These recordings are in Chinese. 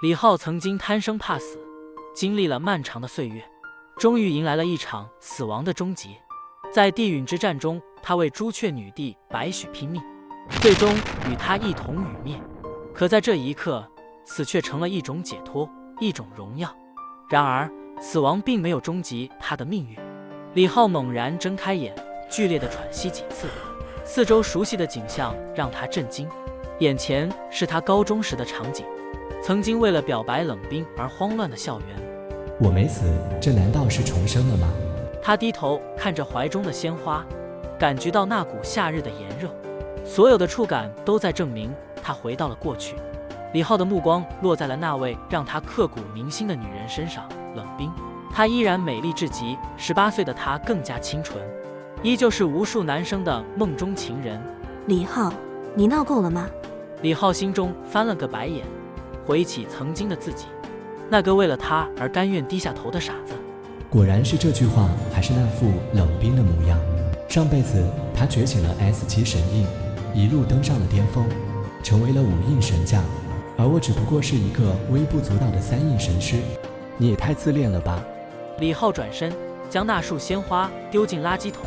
李浩曾经贪生怕死，经历了漫长的岁月，终于迎来了一场死亡的终结。在地陨之战中，他为朱雀女帝白许拼命，最终与她一同陨灭。可在这一刻，死却成了一种解脱，一种荣耀。然而，死亡并没有终极他的命运。李浩猛然睁开眼，剧烈的喘息几次，四周熟悉的景象让他震惊。眼前是他高中时的场景，曾经为了表白冷冰而慌乱的校园。我没死，这难道是重生了吗？他低头看着怀中的鲜花，感觉到那股夏日的炎热，所有的触感都在证明他回到了过去。李浩的目光落在了那位让他刻骨铭心的女人身上，冷冰。她依然美丽至极，18岁的她更加清纯，依旧是无数男生的梦中情人。李浩，你闹够了吗？李浩心中翻了个白眼，回忆起曾经的自己，那个为了他而甘愿低下头的傻子。果然是这句话，还是那副冷冰的模样。上辈子他觉醒了 S7 神印，一路登上了巅峰，成为了5印神将，而我只不过是一个微不足道的3印神师。你也太自恋了吧！李浩转身将那束鲜花丢进垃圾桶，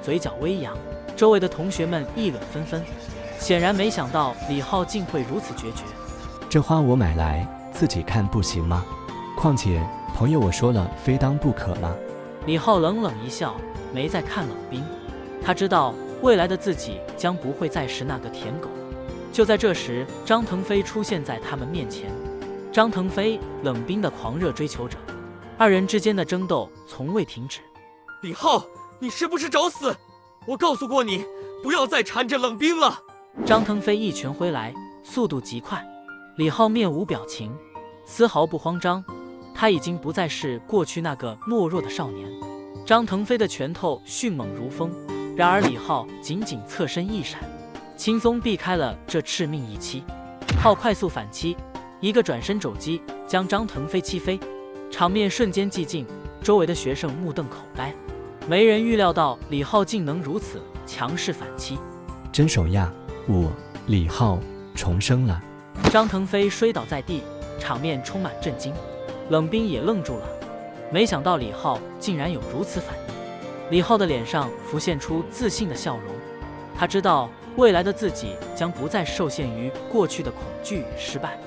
嘴角微扬。周围的同学们议论纷纷，显然没想到李浩竟会如此决绝。这花我买来，自己看不行吗？况且朋友我说了，非当不可嘛。李浩冷冷一笑，没再看冷冰。他知道未来的自己将不会再是那个舔狗。就在这时，张腾飞出现在他们面前。张腾飞，冷冰的狂热追求者，二人之间的争斗从未停止。李浩，你是不是找死？我告诉过你，不要再缠着冷冰了。张腾飞一拳挥来，速度极快。李浩面无表情，丝毫不慌张。他已经不再是过去那个懦弱的少年。张腾飞的拳头迅猛如风，然而李浩仅仅侧身一闪，轻松避开了这致命一击。浩快速反击，一个转身肘击将张腾飞击飞，场面瞬间寂静，周围的学生目瞪口呆，没人预料到李浩竟能如此强势反击。真手呀！我李浩重生了！张腾飞摔倒在地，场面充满震惊。冷冰也愣住了，没想到李浩竟然有如此反应。李浩的脸上浮现出自信的笑容，他知道未来的自己将不再受限于过去的恐惧与失败。